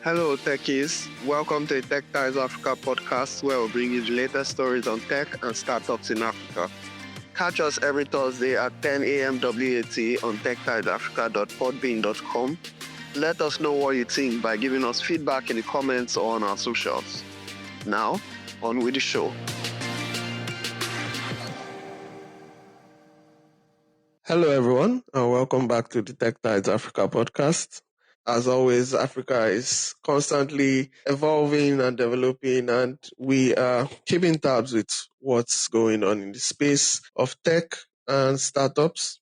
Hello, techies. Welcome to the Tech Ties Africa podcast, where we'll bring you the latest stories on tech and startups in Africa. Catch us every Thursday at 10 a.m. WAT on techtiesafrica.podbean.com. Let us know what you think by giving us feedback in the comments or on our socials. Now, on with the show. Hello, everyone, and welcome back to the Tech Tides Africa podcast. As always, Africa is constantly evolving and developing, and we are keeping tabs with what's going on in the space of tech and startups.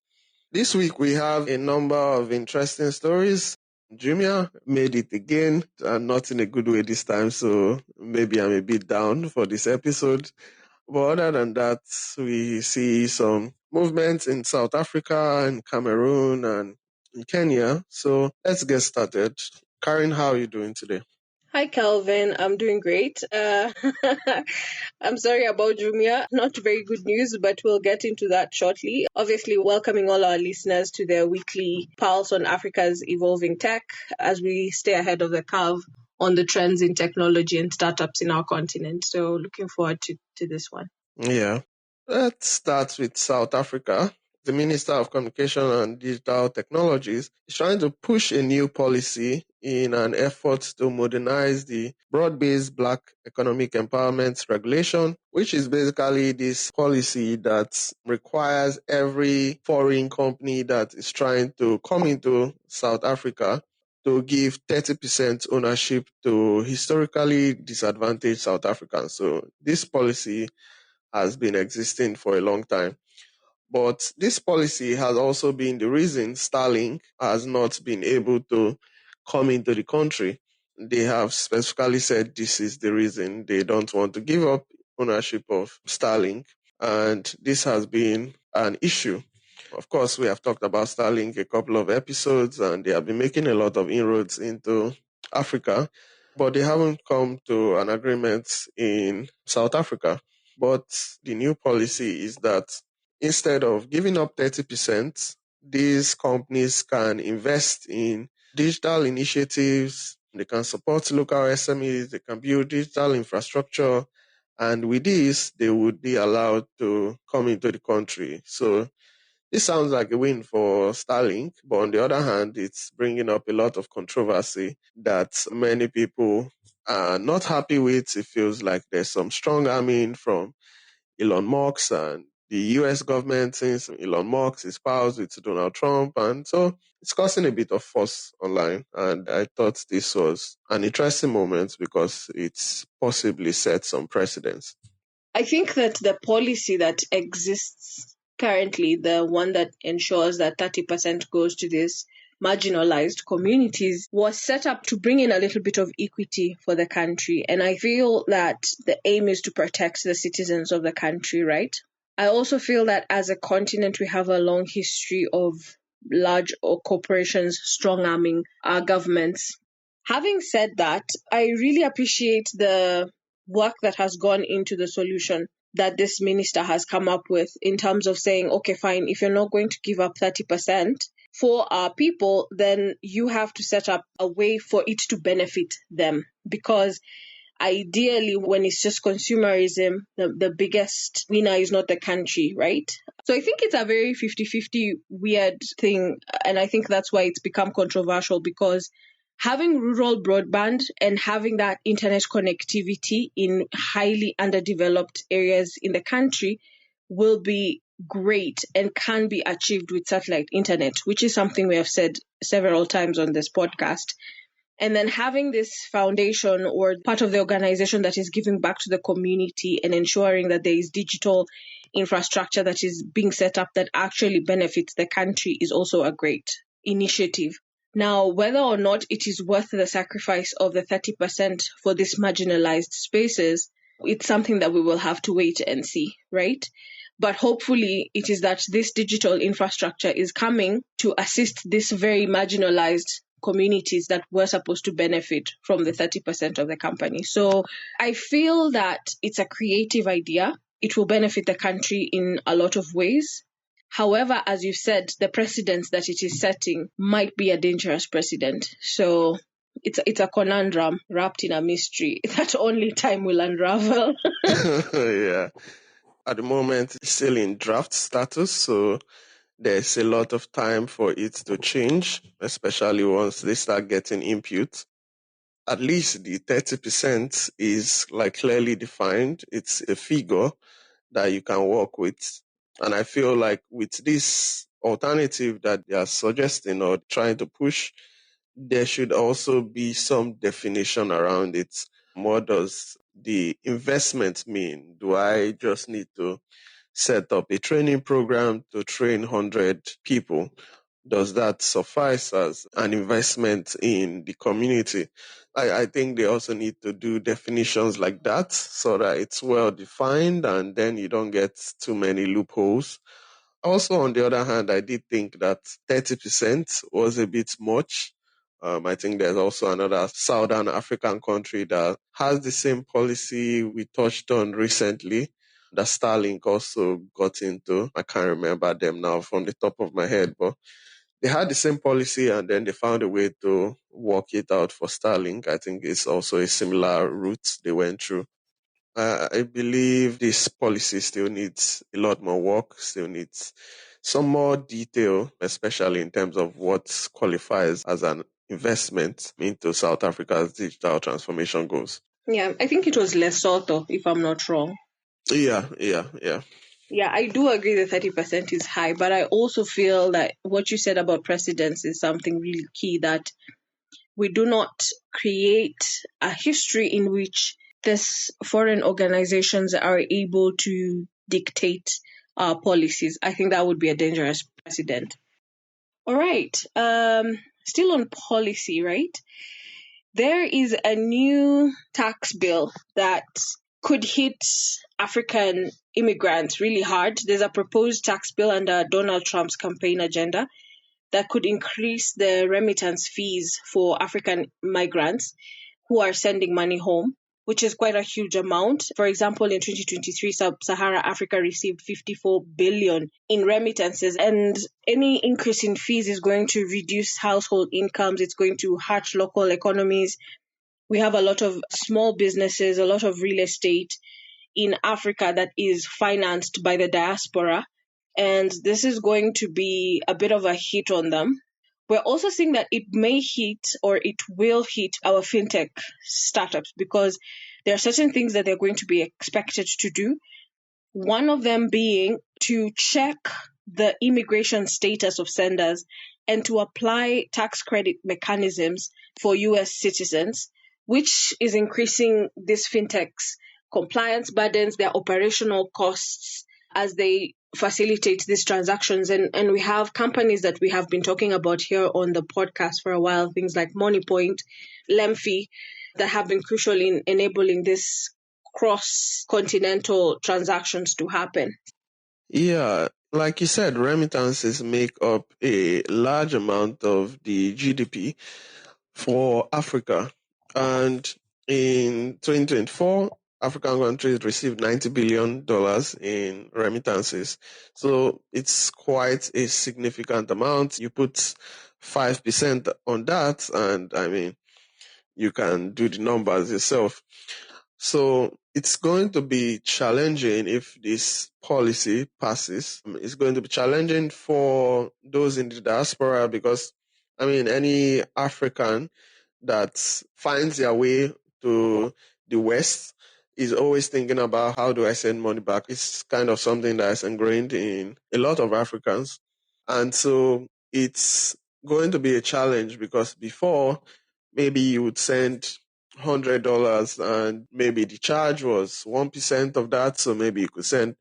This week, we have a number of interesting stories. Jumia made it again, and not in a good way this time, so maybe I'm a bit down for this episode. But other than that, we see some movements in South Africa and Cameroon and in Kenya. So let's get started. Karen, how are you doing today? Hi, Kelvin. I'm doing great. I'm sorry about Jumia. Not very good news, but we'll get into that shortly. Obviously, welcoming all our listeners to their weekly pulse on Africa's evolving tech as we stay ahead of the curve on the trends in technology and startups in our continent. So looking forward to this one. Yeah. Let's start with South Africa. The Minister of Communication and Digital Technologies is trying to push a new policy in an effort to modernize the broad-based Black Economic Empowerment Regulation, which is basically this policy that requires every foreign company that is trying to come into South Africa to give 30% ownership to historically disadvantaged South Africans. So this policy has been existing for a long time. But this policy has also been the reason Starlink has not been able to come into the country. They have specifically said this is the reason they don't want to give up ownership of Starlink. And this has been an issue. Of course, we have talked about Starlink a couple of episodes, and they have been making a lot of inroads into Africa, but they haven't come to an agreement in South Africa. But the new policy is that instead of giving up 30%, these companies can invest in digital initiatives, they can support local SMEs, they can build digital infrastructure, and with this, they would be allowed to come into the country. So this sounds like a win for Starlink, but on the other hand, it's bringing up a lot of controversy that many people are not happy with. It feels like there's some strong arming from Elon Musk and the US government, since Elon Musk is pals with Donald Trump. And so it's causing a bit of fuss online. And I thought this was an interesting moment because it's possibly set some precedents. I think that the policy that exists currently, the one that ensures that 30% goes to these marginalized communities, was set up to bring in a little bit of equity for the country. And I feel that the aim is to protect the citizens of the country, right? I also feel that as a continent, we have a long history of large corporations strong-arming our governments. Having said that, I really appreciate the work that has gone into the solution that this minister has come up with in terms of saying, okay, fine, if you're not going to give up 30% for our people, then you have to set up a way for it to benefit them. Because ideally, when it's just consumerism, the biggest winner is not the country, right? So I think it's a very 50-50 weird thing. And I think that's why it's become controversial, because having rural broadband and having that internet connectivity in highly underdeveloped areas in the country will be great and can be achieved with satellite internet, which is something we have said several times on this podcast. And then having this foundation or part of the organization that is giving back to the community and ensuring that there is digital infrastructure that is being set up that actually benefits the country is also a great initiative. Now, whether or not it is worth the sacrifice of the 30% for these marginalized spaces, it's something that we will have to wait and see, right? But hopefully it is that this digital infrastructure is coming to assist these very marginalized communities that were supposed to benefit from the 30% of the company. So I feel that it's a creative idea. It will benefit the country in a lot of ways. However, as you said, the precedent that it is setting might be a dangerous precedent. So it's a conundrum wrapped in a mystery that only time will unravel. Yeah. At the moment, it's still in draft status, so there's a lot of time for it to change, especially once they start getting input. At least the 30% is like clearly defined. It's a figure that you can work with. And I feel like with this alternative that they are suggesting or trying to push, there should also be some definition around it. What does the investment mean? Do I just need to set up a training program to train 100 people? Does that suffice as an investment in the community? I think they also need to do definitions like that so that it's well defined and then you don't get too many loopholes. Also, on the other hand, I did think that 30% was a bit much. I think there's also another Southern African country that has the same policy we touched on recently that Starlink also got into. I can't remember them now from the top of my head, but they had the same policy and then they found a way to work it out for Starlink. I think it's also a similar route they went through. I believe this policy still needs a lot more work, still needs some more detail, especially in terms of what qualifies as an investment into South Africa's digital transformation goals. Yeah, I think it was Lesotho, if I'm not wrong. Yeah. Yeah, I do agree that 30% is high, but I also feel that what you said about precedence is something really key, that we do not create a history in which these foreign organizations are able to dictate our policies. I think that would be a dangerous precedent. All right. Still on policy, right? There is a new tax bill that could hit African immigrants really hard. There's a proposed tax bill under Donald Trump's campaign agenda that could increase the remittance fees for African migrants who are sending money home, which is quite a huge amount. For example, in 2023, Sub-Saharan Africa received 54 billion in remittances, and any increase in fees is going to reduce household incomes. It's going to hurt local economies. We have a lot of small businesses, a lot of real estate in Africa that is financed by the diaspora, and this is going to be a bit of a hit on them. We're also seeing that it may hit or it will hit our fintech startups because there are certain things that they're going to be expected to do. One of them being to check the immigration status of senders and to apply tax credit mechanisms for US citizens, which is increasing these fintechs' compliance burdens, their operational costs as they facilitate these transactions. And we have companies that we have been talking about here on the podcast for a while, things like MoneyPoint, Lemfi, that have been crucial in enabling this cross-continental transactions to happen. Yeah, like you said, remittances make up a large amount of the GDP for Africa. And in 2024, African countries received $90 billion in remittances. So it's quite a significant amount. You put 5% on that, and I mean, you can do the numbers yourself. So it's going to be challenging if this policy passes. It's going to be challenging for those in the diaspora because, I mean, any African that finds their way to the West is always thinking about how do I send money back. It's kind of something that's ingrained in a lot of Africans. And so it's going to be a challenge because before, maybe you would send $100 and maybe the charge was 1% of that. So maybe you could send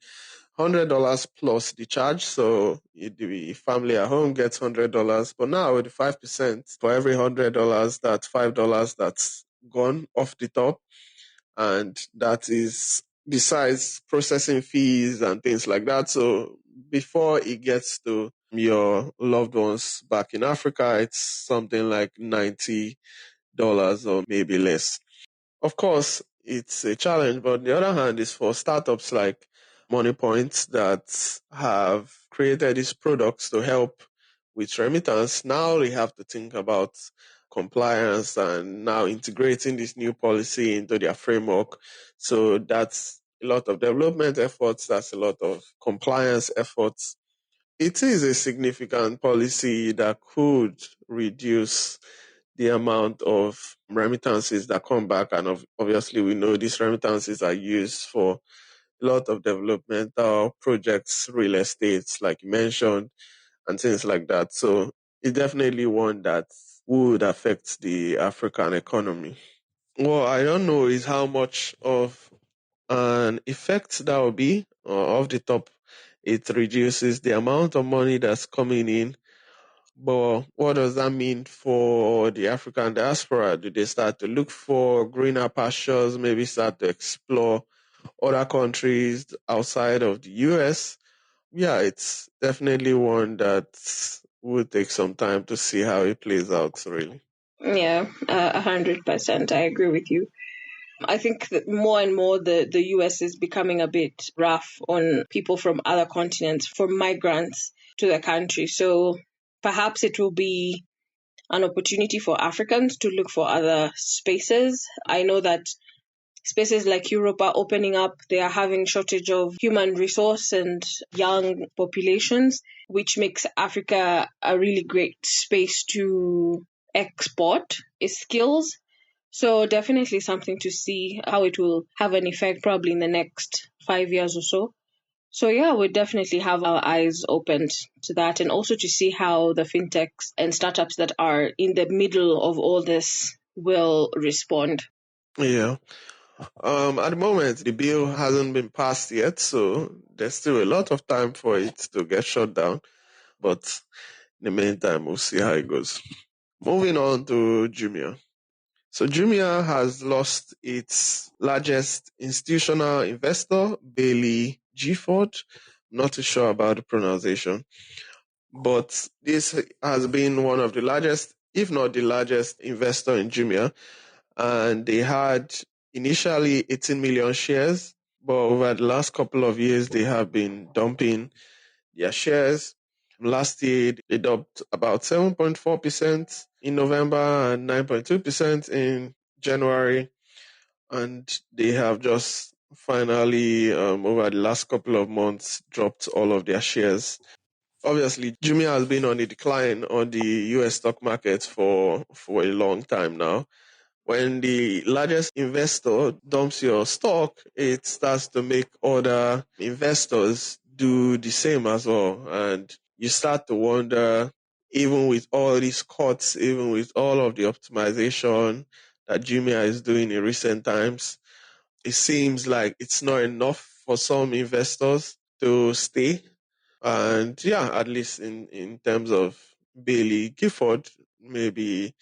$100 plus the charge. So the family at home gets $100. But now with the 5% for every $100, that's $5 that's gone off the top. And that is besides processing fees and things like that. So before it gets to your loved ones back in Africa, it's something like $90 or maybe less. Of course, it's a challenge, but on the other hand, it's for startups like MoneyPoint that have created these products to help with remittance. Now they have to think about compliance and now integrating this new policy into their framework. So that's a lot of development efforts, that's a lot of compliance efforts. It is a significant policy that could reduce the amount of remittances that come back. And obviously, we know these remittances are used for a lot of developmental projects, real estate, like you mentioned, and things like that. So it's definitely one that would affect the African economy. What I don't know is how much of an effect that will be off the top. It reduces the amount of money that's coming in. But what does that mean for the African diaspora? Do they start to look for greener pastures, maybe start to explore other countries outside of the US? Yeah, it's definitely one that would take some time to see how it plays out, really. Yeah, 100%. I agree with you. I think that more and more the US is becoming a bit rough on people from other continents, for migrants to the country. So perhaps it will be an opportunity for Africans to look for other spaces. I know that spaces like Europe are opening up. They are having shortage of human resource and young populations, which makes Africa a really great space to export its skills. So definitely something to see how it will have an effect probably in the next 5 years or so. So yeah, we definitely have our eyes opened to that, and also to see how the fintechs and startups that are in the middle of all this will respond. Yeah. At the moment, the bill hasn't been passed yet, so there's still a lot of time for it to get shut down. But in the meantime, we'll see how it goes. Moving on to Jumia. So Jumia has lost its largest institutional investor, Bailey Gifford. Not too sure about the pronunciation, but this has been one of the largest, if not the largest, investor in Jumia. And they had initially 18 million shares, but over the last couple of years, they have been dumping their shares. Last year, they dropped about 7.4% in November and 9.2% in January. And they have just finally, over the last couple of months, dropped all of their shares. Obviously, Jumia has been on a decline on the US stock market for a long time now. When the largest investor dumps your stock, it starts to make other investors do the same as well. And you start to wonder, even with all these cuts, even with all of the optimization that Jumia is doing in recent times, it seems like it's not enough for some investors to stay. And yeah, at least in terms of Bailey Gifford, maybe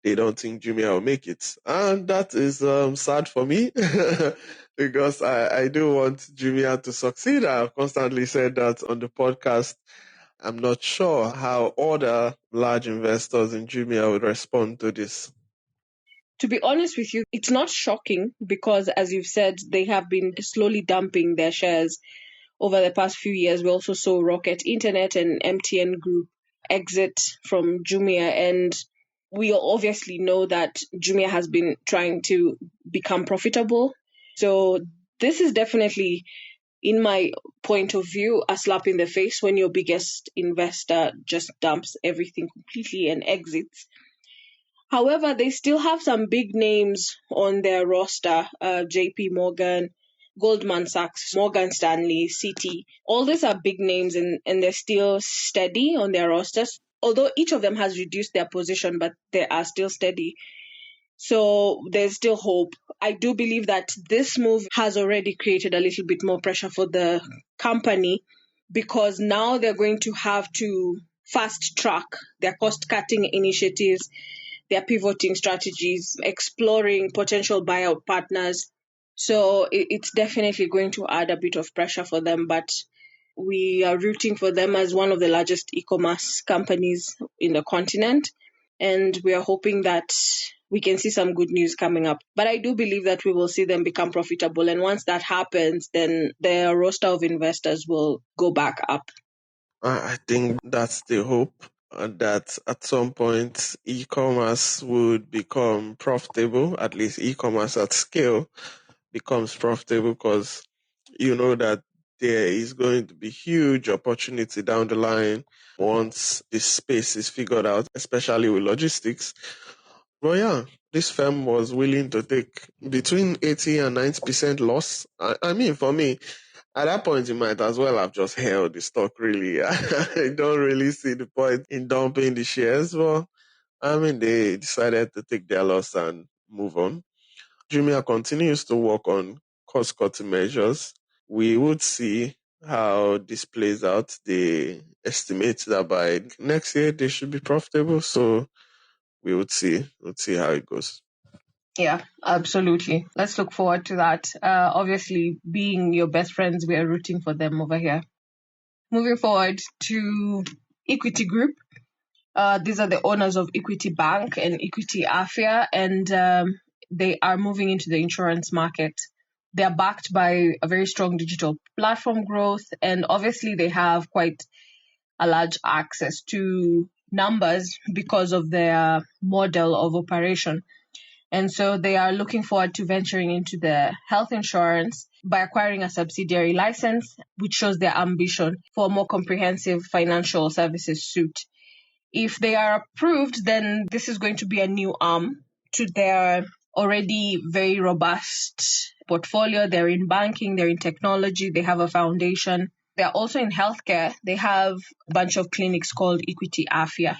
they don't think Jumia will make it. And that is sad for me because I do want Jumia to succeed. I've constantly said that on the podcast. I'm not sure how other large investors in Jumia would respond to this. To be honest with you, it's not shocking because, as you've said, they have been slowly dumping their shares over the past few years. We also saw Rocket Internet and MTN Group exit from Jumia, and we obviously know that Jumia has been trying to become profitable. So this is definitely, in my point of view, a slap in the face when your biggest investor just dumps everything completely and exits. However, they still have some big names on their roster: JP Morgan, Goldman Sachs, Morgan Stanley, Citi. All these are big names, and they're still steady on their rosters. Although each of them has reduced their position, but they are still steady. So there's still hope. I do believe that this move has already created a little bit more pressure for the company, because now they're going to have to fast track their cost cutting initiatives, their pivoting strategies, exploring potential buyout partners. So it's definitely going to add a bit of pressure for them, but we are rooting for them as one of the largest e-commerce companies in the continent. And we are hoping that we can see some good news coming up. But I do believe that we will see them become profitable. And once that happens, then the roster of investors will go back up. I think that's the hope. that at some point e-commerce would become profitable, at least e-commerce at scale becomes profitable, because you know that there is going to be huge opportunity down the line once this space is figured out, especially with logistics. Well, yeah, this firm was willing to take between 80 and 90% loss. I mean, for me, at that point, you might as well have just held the stock, really. I don't really see the point in dumping the shares. Well, I mean, they decided to take their loss and move on. Jumia continues to work on cost cutting measures. We would see how this plays out. They estimate that by next year they should be profitable. So we would see. We'll see how it goes. Yeah, absolutely. Let's look forward to that. Obviously, being your best friends, we are rooting for them over here. Moving forward to Equity Group. These are the owners of Equity Bank and Equity Afia, and they are moving into the insurance market. They are backed by a very strong digital platform growth, and obviously they have quite a large access to numbers because of their model of operation. And so they are looking forward to venturing into the health insurance by acquiring a subsidiary license, which shows their ambition for a more comprehensive financial services suite. If they are approved, then this is going to be a new arm to their already very robust portfolio. They're in banking, they're in technology, they have a foundation. They're also in healthcare. They have a bunch of clinics called Equity Afia.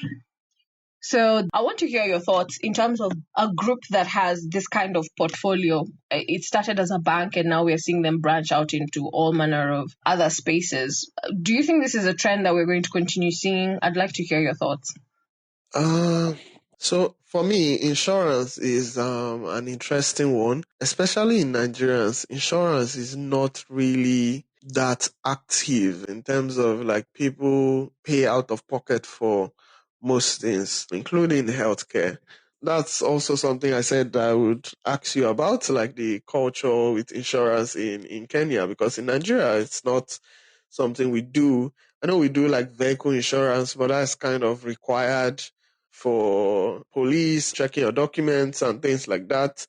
So I want to hear your thoughts in terms of a group that has this kind of portfolio. It started as a bank and now we're seeing them branch out into all manner of other spaces. Do you think this is a trend that we're going to continue seeing? I'd like to hear your thoughts. So for me, insurance is an interesting one, especially in Nigerians. Insurance is not really that active in terms of like people pay out of pocket for most things, including healthcare. That's also something I said that I would ask you about, like the culture with insurance in Kenya, because in Nigeria, it's not something we do. I know we do like vehicle insurance, but that's kind of required for police checking your documents and things like that.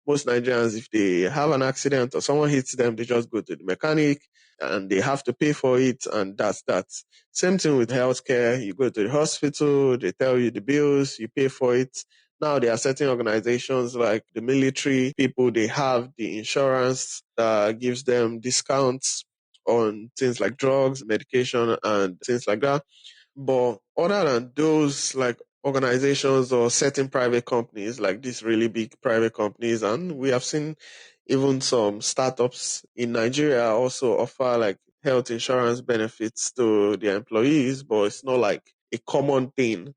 Most Nigerians, if they have an accident or someone hits them, they just go to the mechanic and they have to pay for it, and that's that. Same thing with healthcare. You go to the hospital, they tell you the bills, you pay for it. Now there are certain organizations like the military people, they have the insurance that gives them discounts on things like drugs, medication, and things like that. But other than those like organizations or certain private companies, like these really big private companies, and we have seen even some startups in Nigeria also offer like health insurance benefits to their employees, but it's not like a common thing.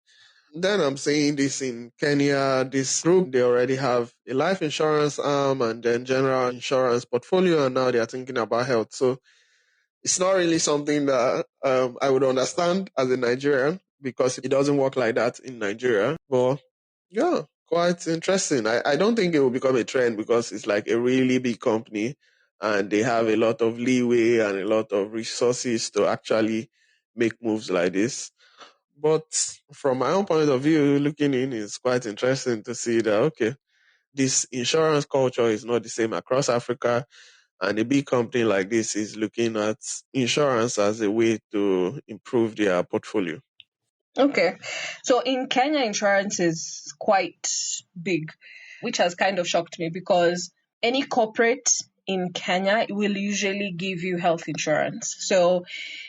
Then I'm saying this in Kenya, this group, they already have a life insurance arm and then general insurance portfolio, and now they are thinking about health. So it's not really something that I would understand as a Nigerian, because it doesn't work like that in Nigeria. But yeah, quite interesting. I don't think it will become a trend because it's like a really big company and they have a lot of leeway and a lot of resources to actually make moves like this. But from my own point of view, looking in, it's quite interesting to see that, okay, this insurance culture is not the same across Africa, and a big company like this is looking at insurance as a way to improve their portfolio. Okay. So in Kenya, insurance is quite big, which has kind of shocked me because any corporate in Kenya will usually give you health insurance. So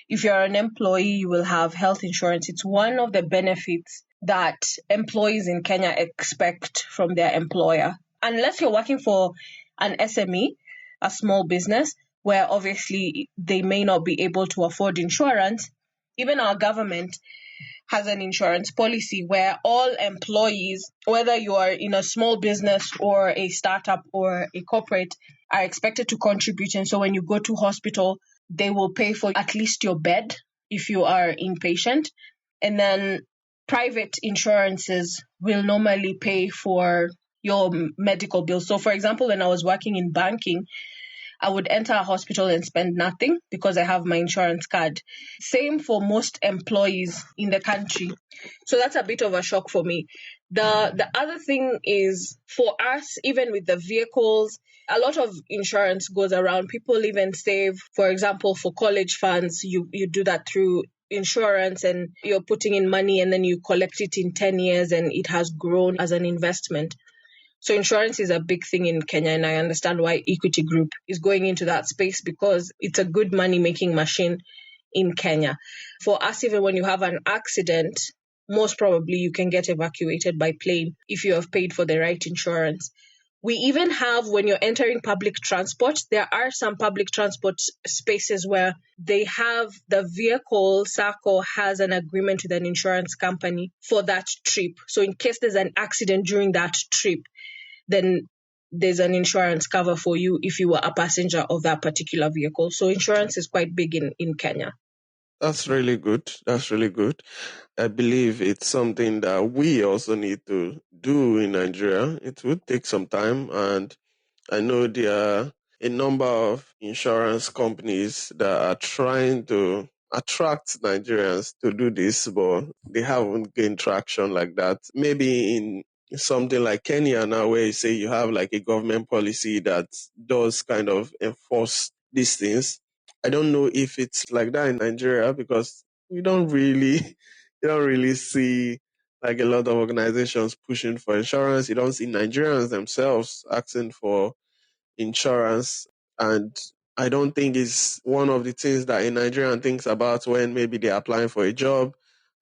if you're an employee, you will have health insurance. It's one of the benefits that employees in Kenya expect from their employer. Unless you're working for an SME, a small business, where obviously they may not be able to afford insurance, even our government has an insurance policy where all employees, whether you are in a small business or a startup or a corporate, are expected to contribute. And so when you go to hospital, they will pay for at least your bed if you are inpatient. And then private insurances will normally pay for your medical bills. So for example, when I was working in banking, I would enter a hospital and spend nothing because I have my insurance card. Same for most employees in the country. So that's a bit of a shock for me. The other thing is, for us, even with the vehicles, a lot of insurance goes around. People even save, for example, for college funds, you do that through insurance, and you're putting in money and then you collect it in 10 years and it has grown as an investment. So insurance is a big thing in Kenya, and I understand why Equity Group is going into that space, because it's a good money making machine in Kenya. For us, even when you have an accident, most probably you can get evacuated by plane if you have paid for the right insurance. We even have, when you're entering public transport, there are some public transport spaces where they have the vehicle, SACCO has an agreement with an insurance company for that trip. So in case there's an accident during that trip, then there's an insurance cover for you if you were a passenger of that particular vehicle. So insurance is quite big in Kenya. That's really good. That's really good. I believe it's something that we also need to do in Nigeria. It would take some time, and I know there are a number of insurance companies that are trying to attract Nigerians to do this, but they haven't gained traction like that. Maybe in something like Kenya now, where you say you have like a government policy that does kind of enforce these things. I don't know if it's like that in Nigeria, because we don't really, you don't really see like a lot of organizations pushing for insurance. You don't see Nigerians themselves asking for insurance. And I don't think it's one of the things that a Nigerian thinks about when maybe they're applying for a job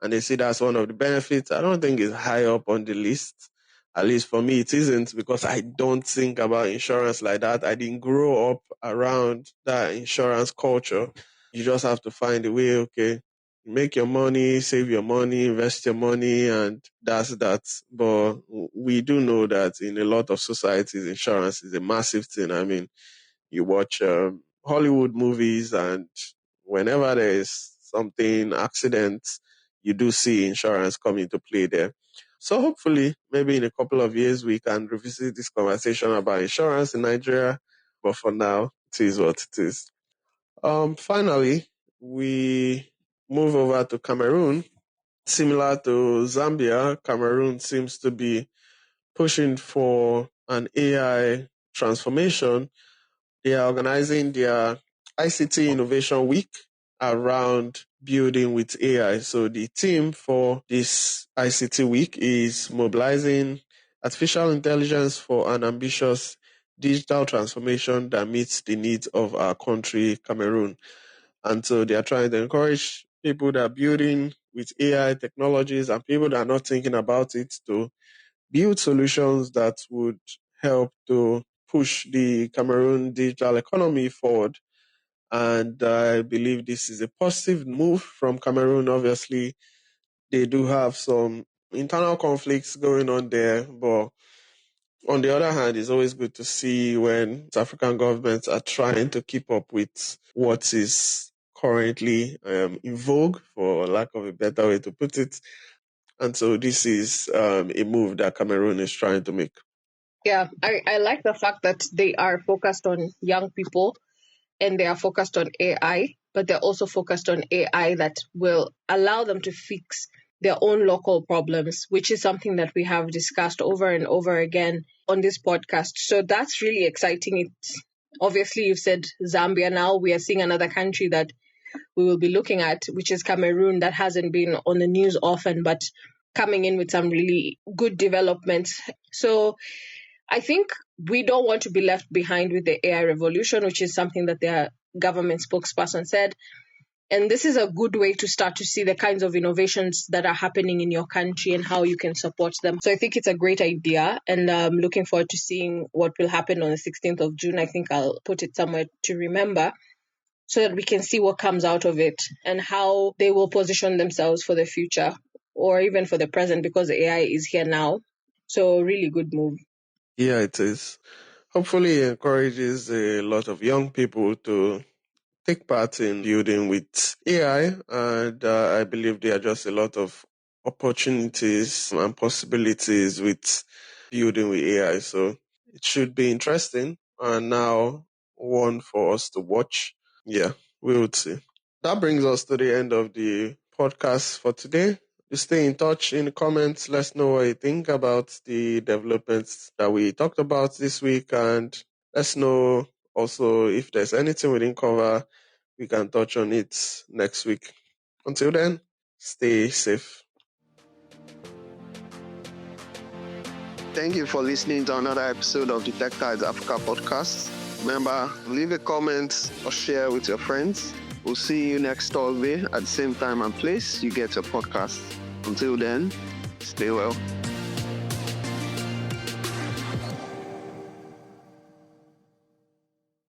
and they see that's one of the benefits. I don't think it's high up on the list. At least for me, it isn't, because I don't think about insurance like that. I didn't grow up around that insurance culture. You just have to find a way, okay, make your money, save your money, invest your money, and that's that. But we do know that in a lot of societies, insurance is a massive thing. I mean, you watch Hollywood movies, and whenever there is something, accident, you do see insurance come into play there. So hopefully, maybe in a couple of years, we can revisit this conversation about insurance in Nigeria. But for now, it is what it is. Finally, we move over to Cameroon. Similar to Zambia, Cameroon seems to be pushing for an AI transformation. They are organizing their ICT Innovation Week around building with AI. So the theme for this ICT week is mobilizing artificial intelligence for an ambitious digital transformation that meets the needs of our country, Cameroon. And so they are trying to encourage people that are building with AI technologies and people that are not thinking about it to build solutions that would help to push the Cameroon digital economy forward. And I believe this is a positive move from Cameroon. Obviously, they do have some internal conflicts going on there, but on the other hand, it's always good to see when African governments are trying to keep up with what is currently in vogue, for lack of a better way to put it. And so this is a move that Cameroon is trying to make. Yeah, I like the fact that they are focused on young people and they are focused on AI, but they're also focused on AI that will allow them to fix their own local problems, which is something that we have discussed over and over again on this podcast. So that's really exciting. It's obviously, you've said Zambia. Now we are seeing another country that we will be looking at, which is Cameroon, that hasn't been on the news often, but coming in with some really good developments. So I think we don't want to be left behind with the AI revolution, which is something that their government spokesperson said. And this is a good way to start to see the kinds of innovations that are happening in your country and how you can support them. So I think it's a great idea, and I'm looking forward to seeing what will happen on the 16th of June. I think I'll put it somewhere to remember, so that we can see what comes out of it and how they will position themselves for the future or even for the present, because AI is here now. So really good move. Yeah, it is. Hopefully, it encourages a lot of young people to take part in building with AI. And I believe there are just a lot of opportunities and possibilities with building with AI. So it should be interesting. And now one for us to watch. Yeah, we would see. That brings us to the end of the podcast for today. You stay in touch in the comments. Let us know what you think about the developments that we talked about this week, and let's know also if there's anything we didn't cover, we can touch on it next week. Until then, stay safe. Thank you for listening to another episode of the Tech Tides Africa podcast. Remember, leave a comment or share with your friends. We'll see you next Thursday at the same time and place you get your podcast. Until then, stay well.